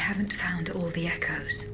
haven't found all the echoes.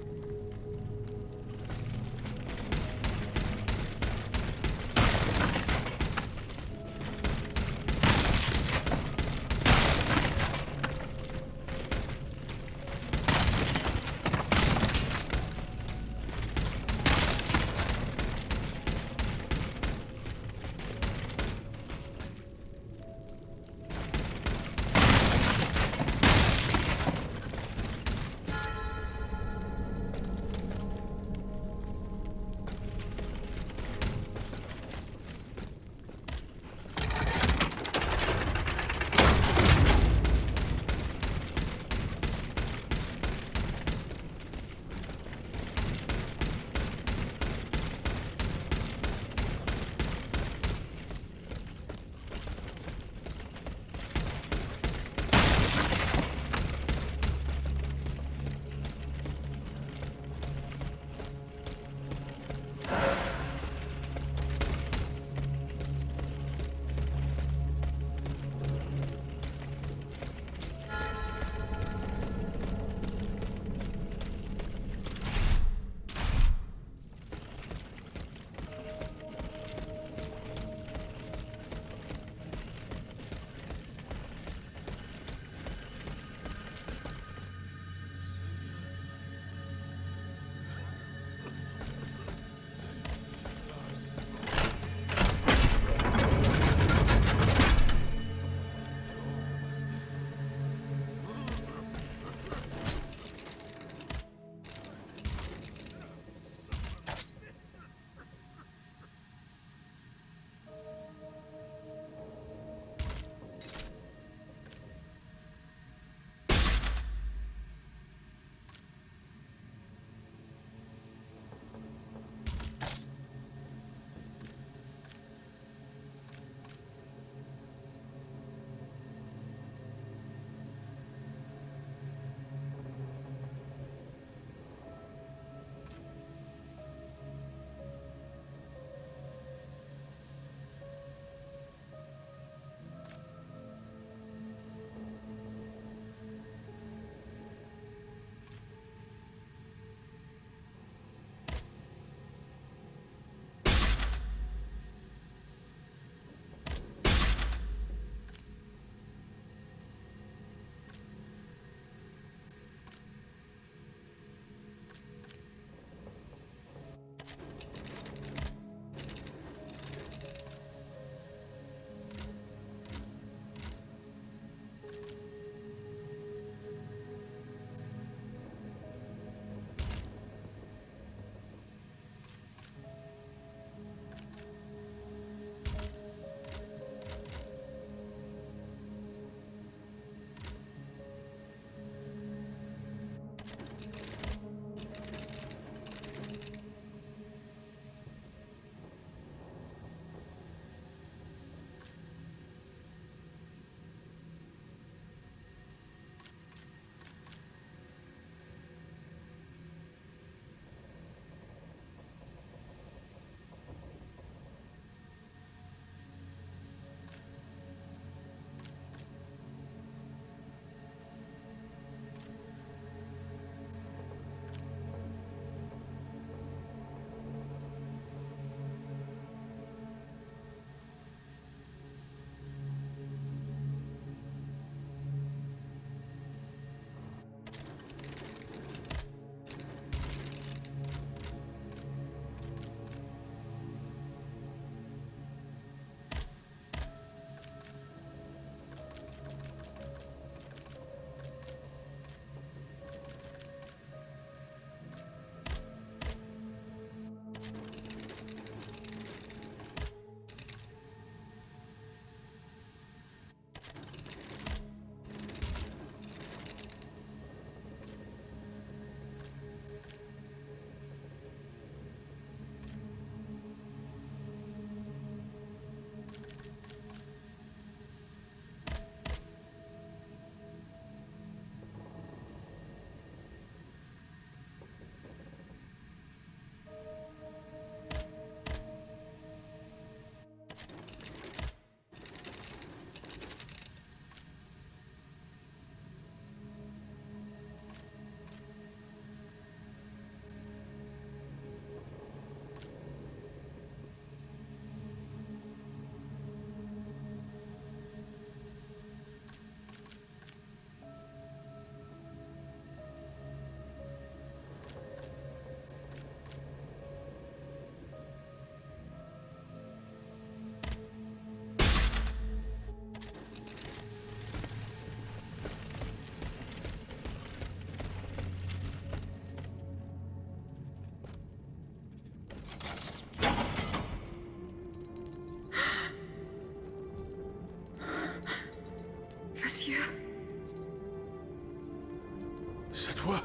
Cette voix...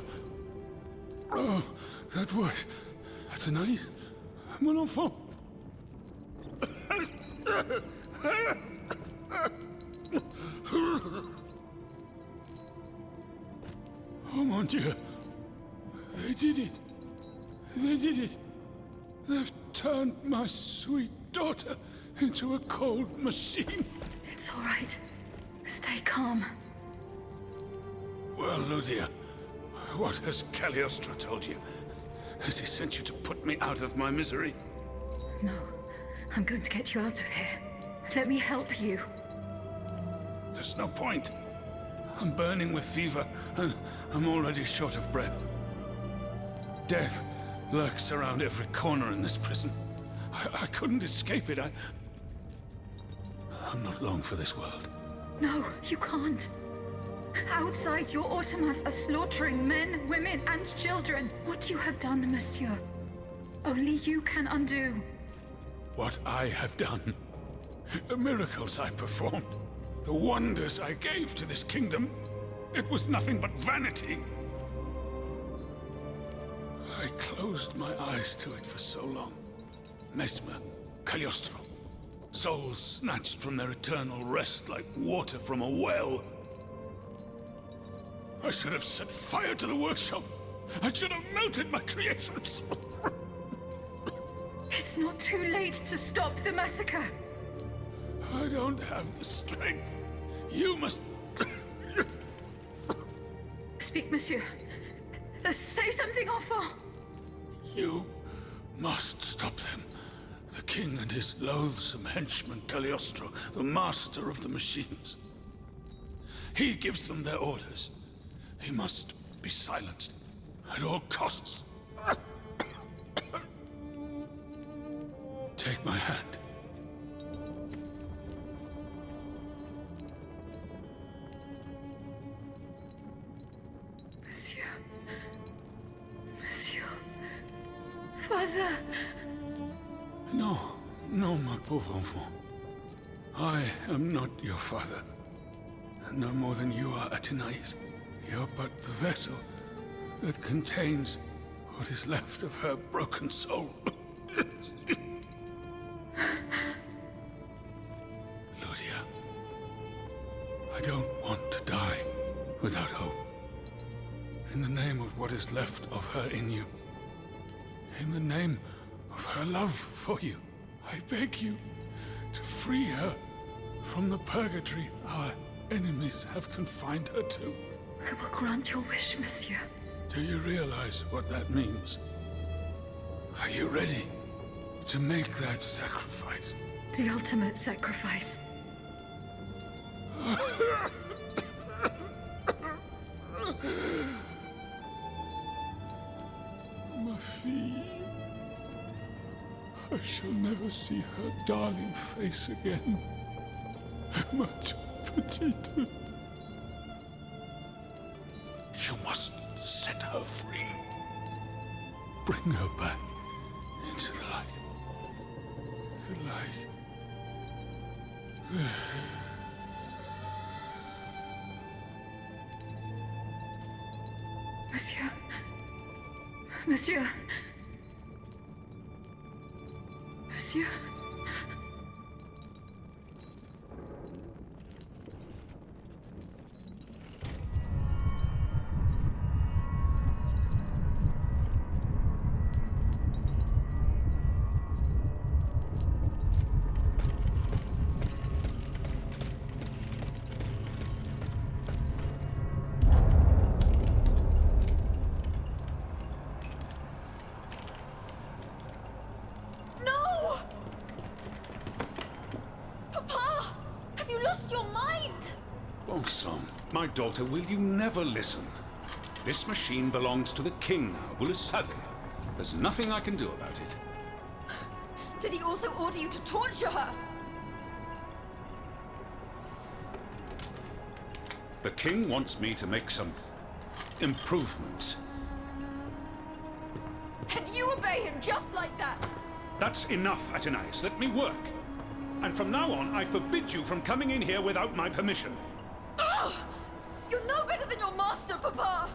Oh, that voice... Athénaïs, mon enfant. Oh mon Dieu. They did it. They did it. They've turned my sweet daughter into a cold machine. It's all right. Stay calm. Well, Lydia, what has Cagliostro told you? Has he sent you to put me out of my misery? No. I'm going to get you out of here. Let me help you. There's no point. I'm burning with fever, and I'm already short of breath. Death lurks around every corner in this prison. I couldn't escape it. I'm not long for this world. No, you can't. Outside, your automats are slaughtering men, women, and children. What you have done, monsieur, only you can undo. What I have done, the miracles I performed, the wonders I gave to this kingdom, it was nothing but vanity. I closed my eyes to it for so long. Mesmer, Cagliostro, souls snatched from their eternal rest like water from a well. I should have set fire to the workshop. I should have melted my creations. It's not too late to stop the massacre. I don't have the strength. You must... Speak, monsieur. Say something, enfant. You must stop them. The king and his loathsome henchman Cagliostro, the master of the machines. He gives them their orders. He must be silenced at all costs. Take my hand. Monsieur. Monsieur. Father. No, no, my pauvre enfant. I am not your father. No more than you are, Athénaïs. You're but the vessel that contains what is left of her broken soul. Lydia, I don't want to die without hope. In the name of what is left of her in you, in the name of her love for you, I beg you to free her from the purgatory our enemies have confined her to. I will grant your wish, monsieur. Do you realize what that means? Are you ready to make that sacrifice? The ultimate sacrifice. Ma fille. I shall never see her darling face again. Ma toute petite. You must set her free. Bring her back into the light. The light. Monsieur. Monsieur. Monsieur. Bon sang, my daughter, will you never listen? This machine belongs to the king now, vous le savez. There's nothing I can do about it. Did he also order you to torture her? The king wants me to make some improvements. And you obey him just like that? That's enough, Athénaïs. Let me work. And from now on, I forbid you from coming in here without my permission. Ugh! You're no better than your master, Papa!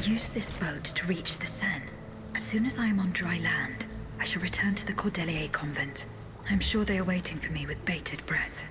use this boat to reach the Seine. As soon as I am on dry land, I shall return to the Cordelier convent. I'm sure they are waiting for me with bated breath.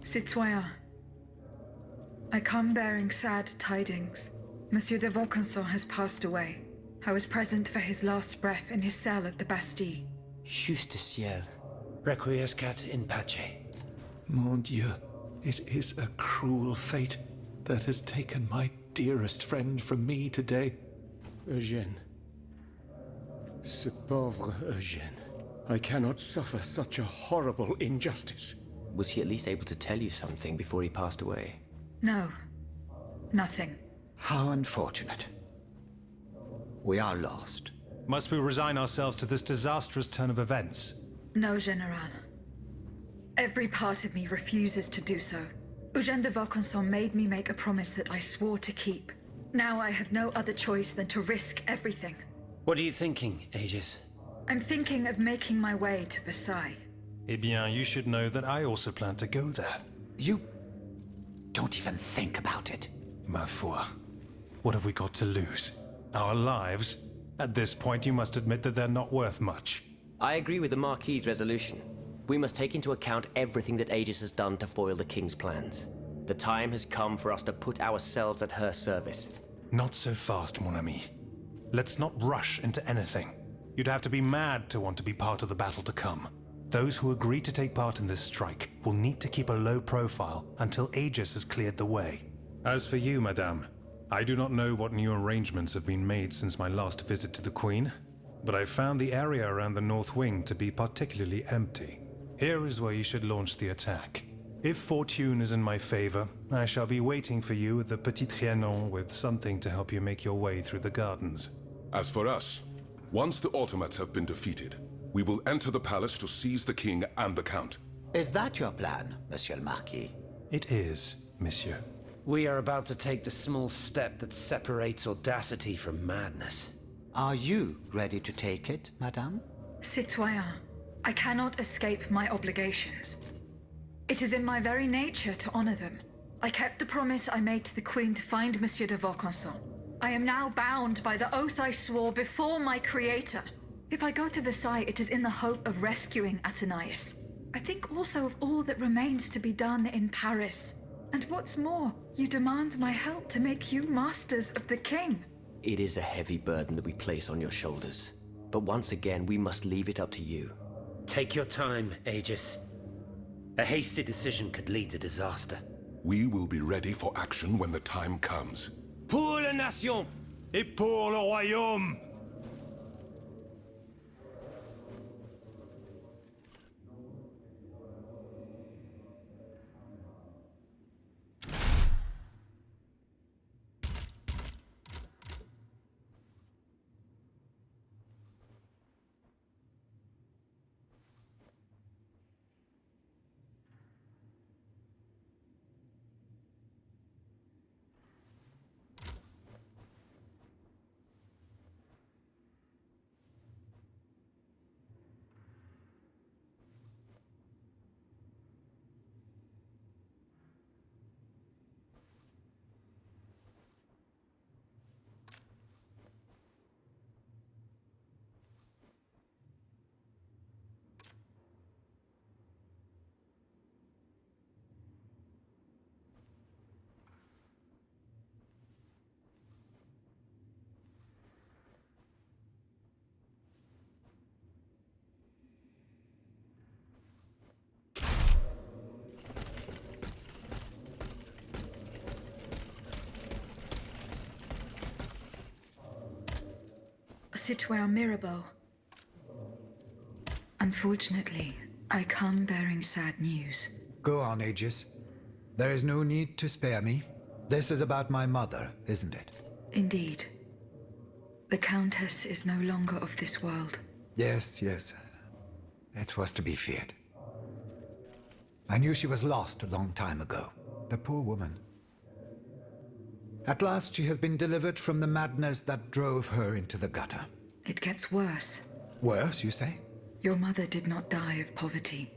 Citoyen, I come bearing sad tidings. Monsieur de Vaucanson has passed away. I was present for his last breath in his cell at the Bastille. Juste ciel. Requiescat in pace. Mon Dieu, it is a cruel fate that has taken my dearest friend from me today. Eugène. Ce pauvre Eugène. I cannot suffer such a horrible injustice. Was he at least able to tell you something before he passed away? No. Nothing. How unfortunate. We are lost. Must we resign ourselves to this disastrous turn of events? No, General. Every part of me refuses to do so. Eugène de Vaucanson made me make a promise that I swore to keep. Now I have no other choice than to risk everything. What are you thinking, Aegis? I'm thinking of making my way to Versailles. Eh bien, you should know that I also plan to go there. You don't even think about it. Ma foi. What have we got to lose? Our lives? At this point, you must admit that they're not worth much. I agree with the Marquis's resolution. We must take into account everything that Aegis has done to foil the King's plans. The time has come for us to put ourselves at her service. Not so fast, mon ami. Let's not rush into anything. You'd have to be mad to want to be part of the battle to come. Those who agree to take part in this strike will need to keep a low profile until Aegis has cleared the way. As for you, madame, I do not know what new arrangements have been made since my last visit to the Queen, but I found the area around the North Wing to be particularly empty. Here is where you should launch the attack. If fortune is in my favor, I shall be waiting for you at the Petit Trianon with something to help you make your way through the gardens. As for us, once the Automats have been defeated, we will enter the palace to seize the king and the count. Is that your plan, Monsieur le Marquis? It is, monsieur. We are about to take the small step that separates audacity from madness. Are you ready to take it, Madame? Citoyen, I cannot escape my obligations. It is in my very nature to honor them. I kept the promise I made to the Queen to find Monsieur de Vaucanson. I am now bound by the oath I swore before my creator. If I go to Versailles, it is in the hope of rescuing Athenais. I think also of all that remains to be done in Paris. And what's more, you demand my help to make you masters of the king. It is a heavy burden that we place on your shoulders. But once again, we must leave it up to you. Take your time, Aegis. A hasty decision could lead to disaster. We will be ready for action when the time comes. Pour la nation! Et pour le royaume! Citoyen Mirabeau. Unfortunately, I come bearing sad news. Go on, Aegis. There is no need to spare me. This is about my mother, isn't it? Indeed. The Countess is no longer of this world. Yes, yes. It was to be feared. I knew she was lost a long time ago. The poor woman. At last she has been delivered from the madness that drove her into the gutter. It gets worse. Worse, you say? Your mother did not die of poverty.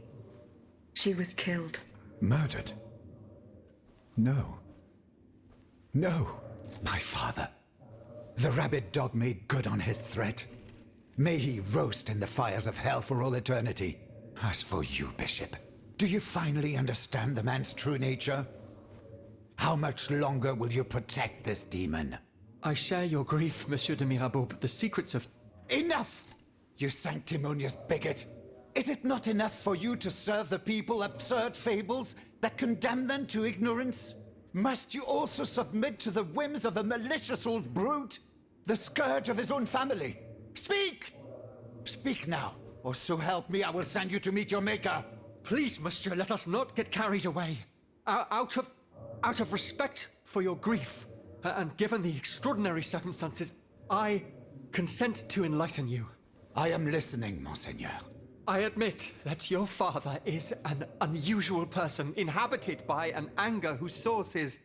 She was killed. Murdered? No. No. My father. The rabid dog made good on his threat. May he roast in the fires of hell for all eternity. As for you, Bishop, do you finally understand the man's true nature? How much longer will you protect this demon? I share your grief, Monsieur de Mirabeau, but the secrets of... Enough! You sanctimonious bigot! Is it not enough for you to serve the people absurd fables that condemn them to ignorance? Must you also submit to the whims of a malicious old brute? The scourge of his own family? Speak! Speak now, or so help me, I will send you to meet your maker! Please, monsieur, let us not get carried away. Out of respect for your grief, and given the extraordinary circumstances, I consent to enlighten you. I am listening, Monseigneur. I admit that your father is an unusual person, inhabited by an anger whose source is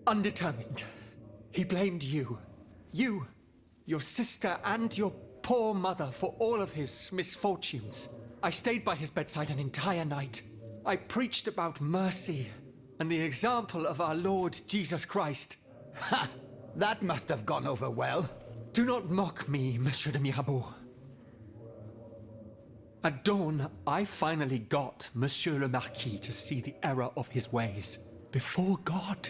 undetermined. He blamed you, your sister, and your poor mother for all of his misfortunes. I stayed by his bedside an entire night. I preached about mercy and the example of our Lord Jesus Christ. Ha! That must have gone over well. Do not mock me, Monsieur de Mirabeau. At dawn, I finally got Monsieur le Marquis to see the error of his ways. Before God,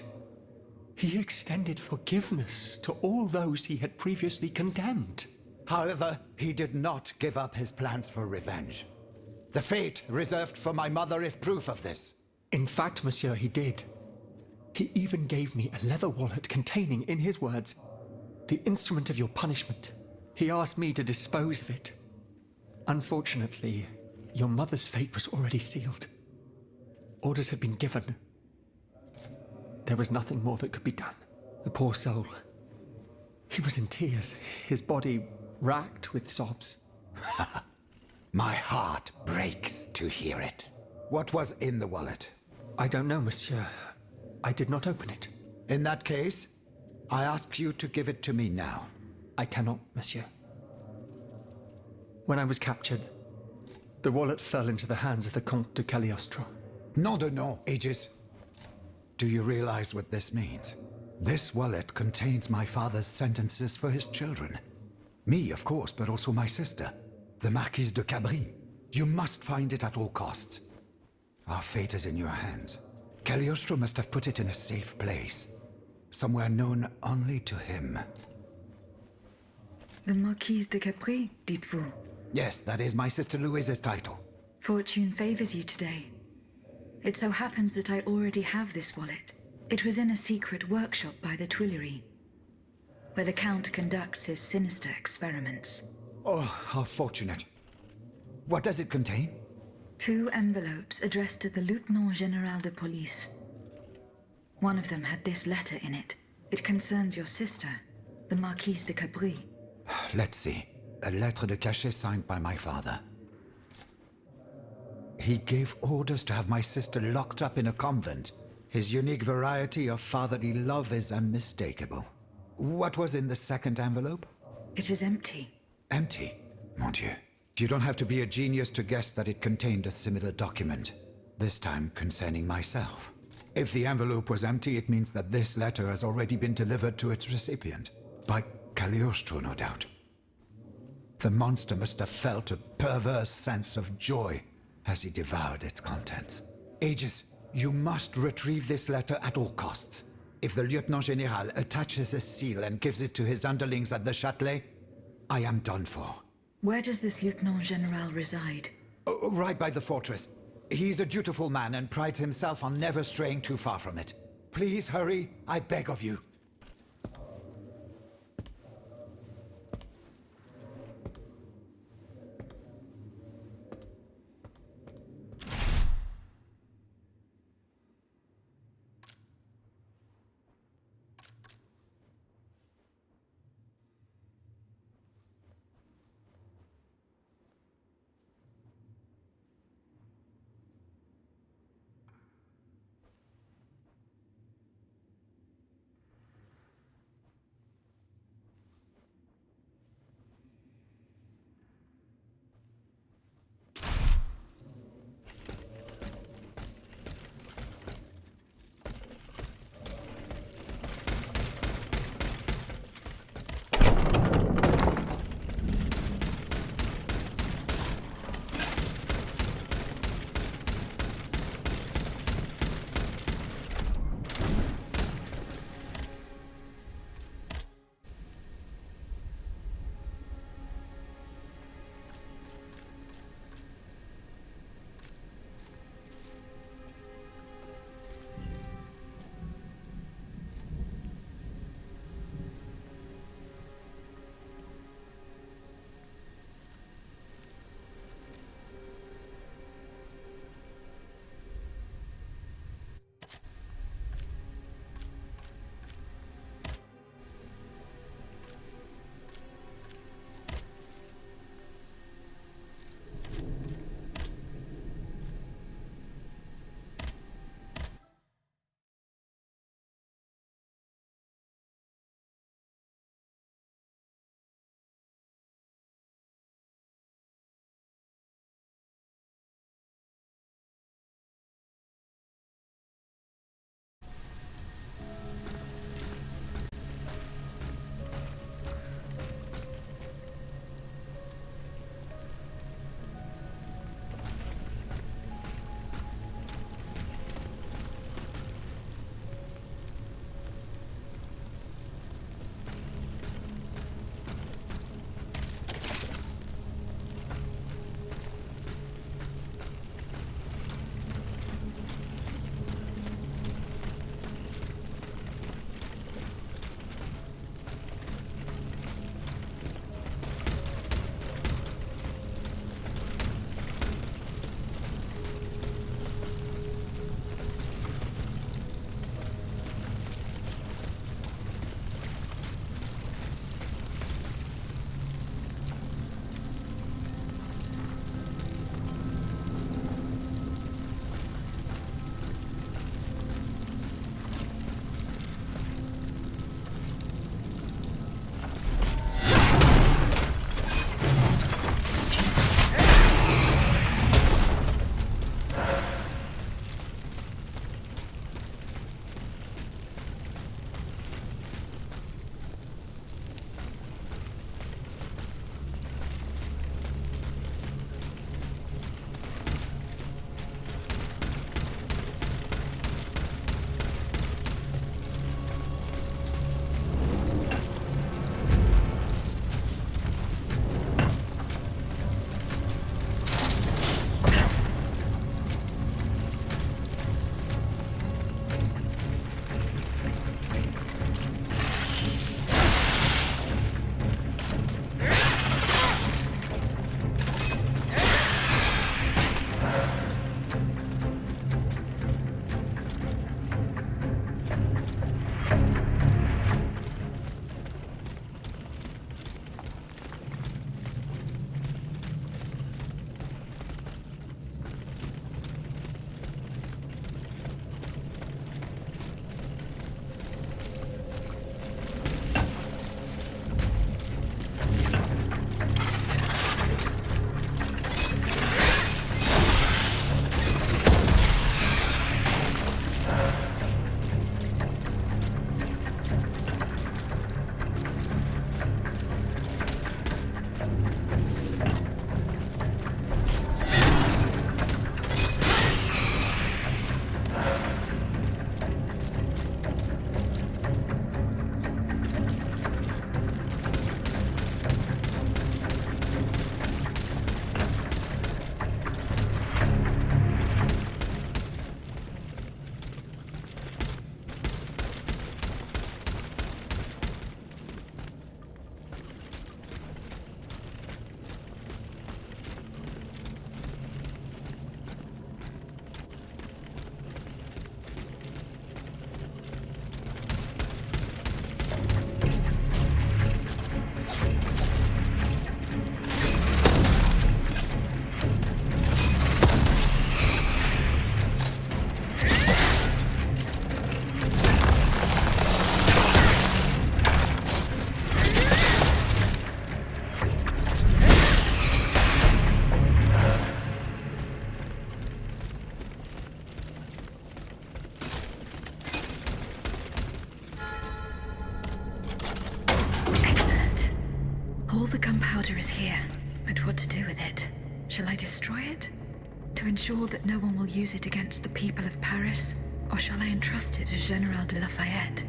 he extended forgiveness to all those he had previously condemned. However, he did not give up his plans for revenge. The fate reserved for my mother is proof of this. In fact, monsieur, he did. He even gave me a leather wallet containing, in his words, the instrument of your punishment. He asked me to dispose of it. Unfortunately, your mother's fate was already sealed. Orders had been given. There was nothing more that could be done. The poor soul. He was in tears, his body racked with sobs. My heart breaks to hear it. What was in the wallet? I don't know, monsieur. I did not open it. In that case, I ask you to give it to me now. I cannot, monsieur. When I was captured, the wallet fell into the hands of the Comte de Cagliostro. Nom de nom, Aegis. Do you realize what this means? This wallet contains my father's sentences for his children. Me, of course, but also my sister, the Marquise de Cabri. You must find it at all costs. Our fate is in your hands. Cagliostro must have put it in a safe place, somewhere known only to him. The Marquise de Capri, dites-vous? Yes, that is my sister Louise's title. Fortune favors you today. It so happens that I already have this wallet. It was in a secret workshop by the Tuileries, where the Count conducts his sinister experiments. Oh, how fortunate. What does it contain? 2 envelopes addressed to the Lieutenant General de Police. One of them had this letter in it. It concerns your sister, the Marquise de Capri. Let's see. A lettre de cachet signed by my father. He gave orders to have my sister locked up in a convent. His unique variety of fatherly love is unmistakable. What was in the second envelope? It is empty. Empty? Mon Dieu. You don't have to be a genius to guess that it contained a similar document, this time concerning myself. If the envelope was empty, it means that this letter has already been delivered to its recipient. By Cagliostro, no doubt. The monster must have felt a perverse sense of joy as he devoured its contents. Aegis, you must retrieve this letter at all costs. If the Lieutenant General attaches a seal and gives it to his underlings at the Châtelet, I am done for. Where does this Lieutenant General reside? Oh, right by the fortress. He's a dutiful man and prides himself on never straying too far from it. Please hurry, I beg of you. the gunpowder is here, but what to do with it? Shall I destroy it? To ensure that no one will use it against the people of Paris? Or shall I entrust it to General de Lafayette?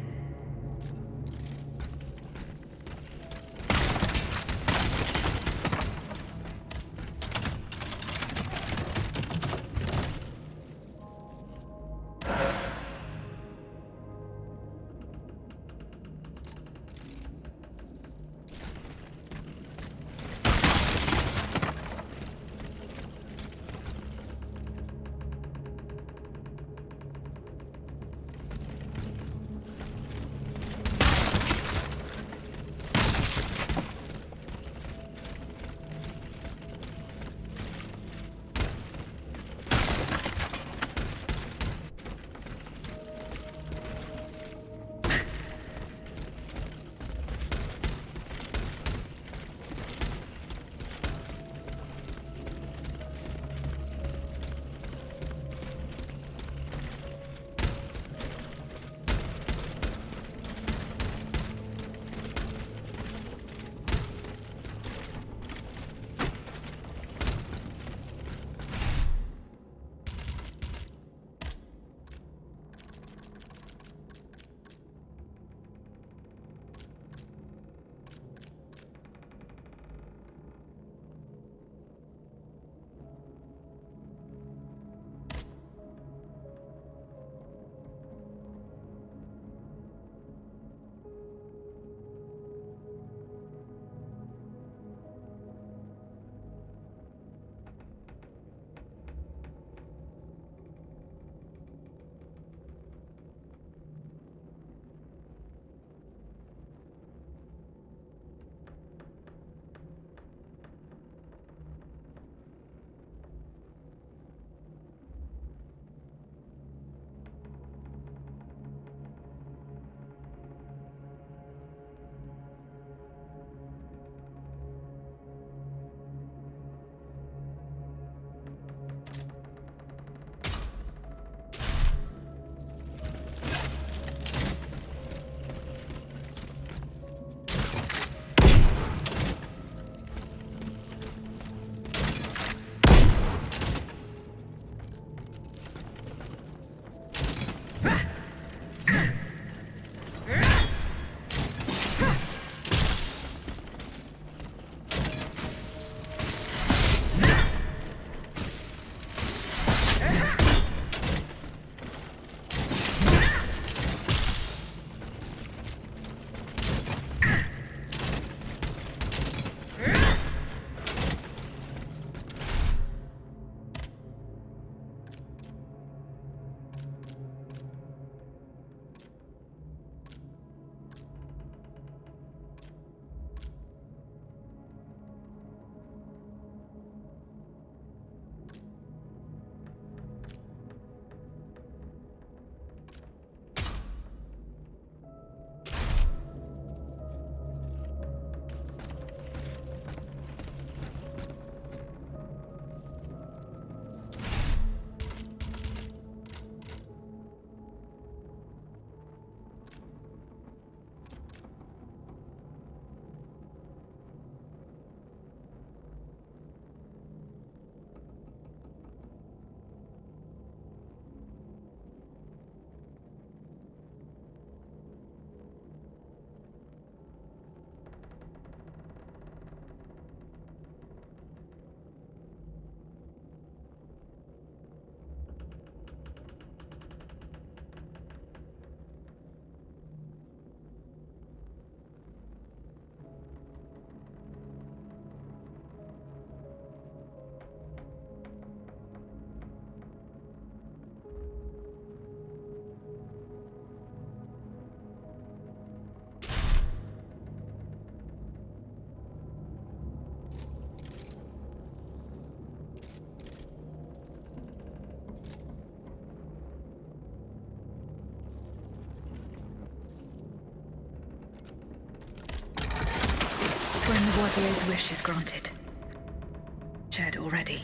Lavoisier's wish is granted. Shared already.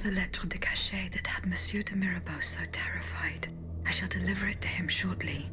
the lettre de cachet that had Monsieur de Mirabeau so terrified. I shall deliver it to him shortly.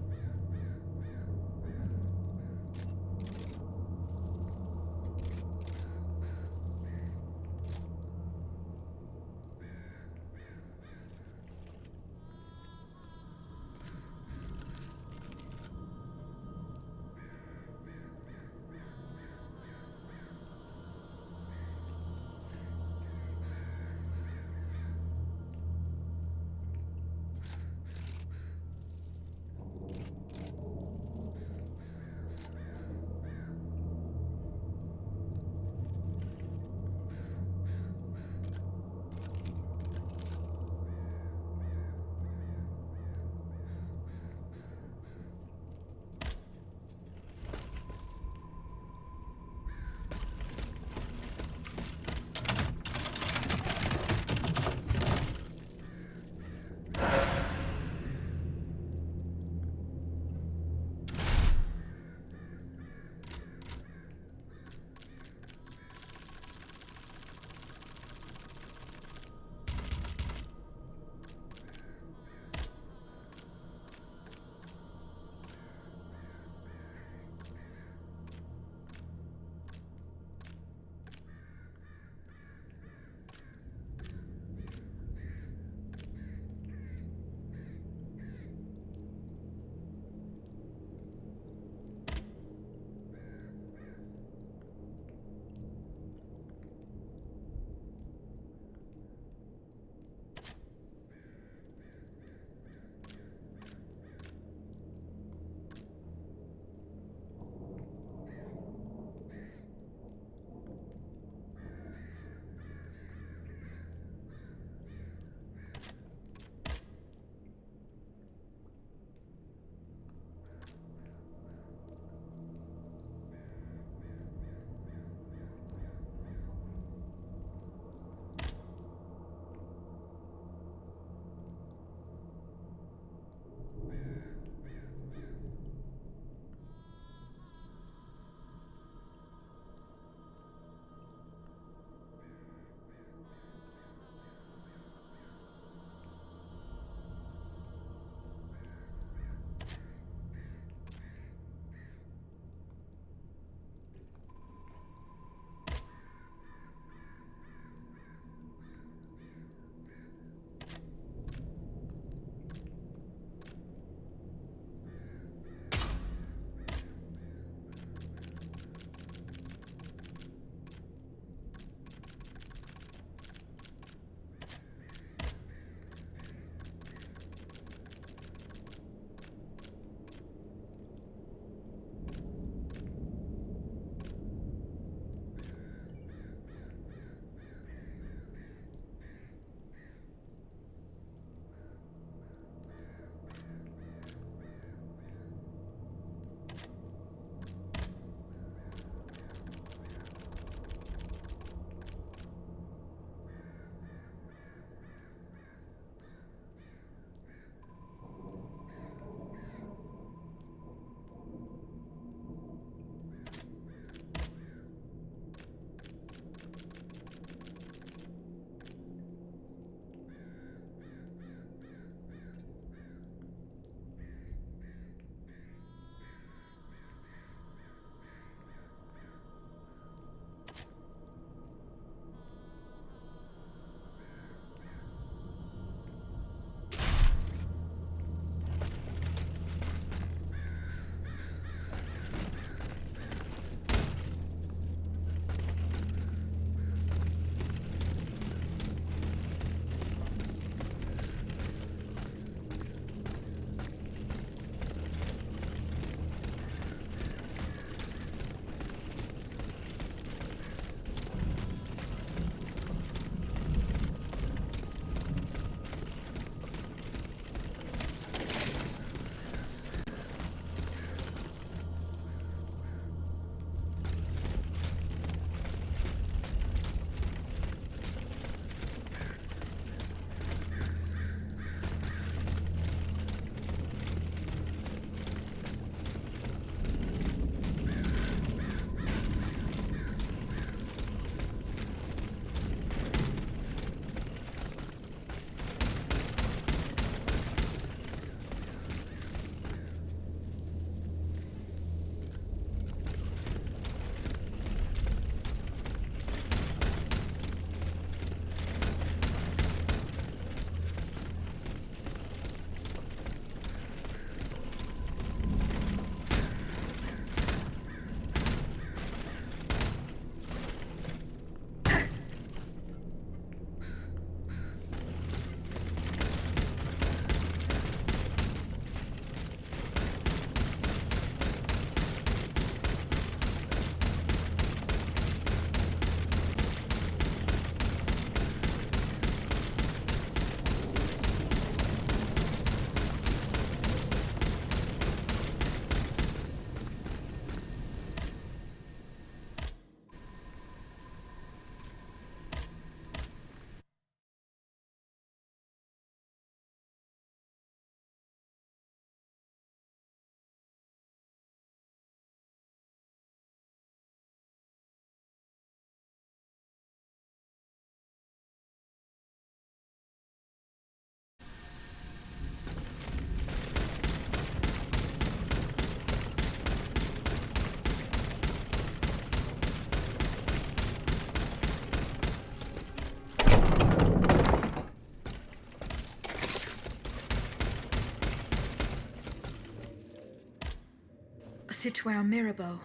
Citoyen Mirabeau.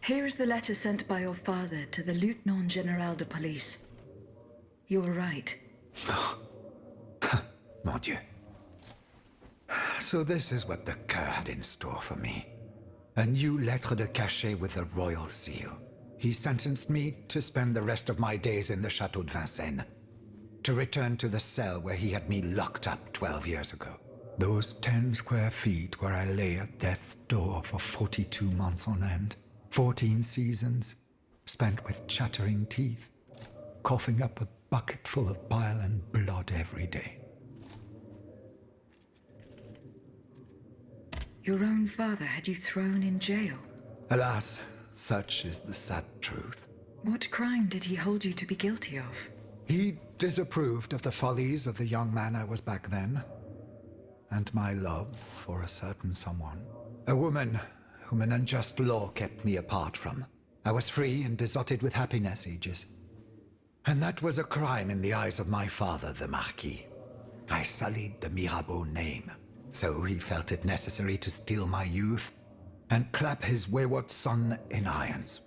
Here is the letter sent by your father to the Lieutenant General de Police. You were right. Mon Dieu. So this is what the Cur had in store for me. A new lettre de cachet with a royal seal. He sentenced me to spend the rest of my days in the Chateau de Vincennes. To return to the cell where he had me locked up 12 years ago. Those 10 square feet where I lay at death's door for 42 months on end. 14 seasons, spent with chattering teeth, coughing up a bucket full of bile and blood every day. Your own father had you thrown in jail. Alas, such is the sad truth. What crime did he hold you to be guilty of? He disapproved of the follies of the young man I was back then, and my love for a certain someone. A woman whom an unjust law kept me apart from. I was free and besotted with happiness, Aegis. And that was a crime in the eyes of my father, the Marquis. I sullied the Mirabeau name, so he felt it necessary to steal my youth and clap his wayward son in irons.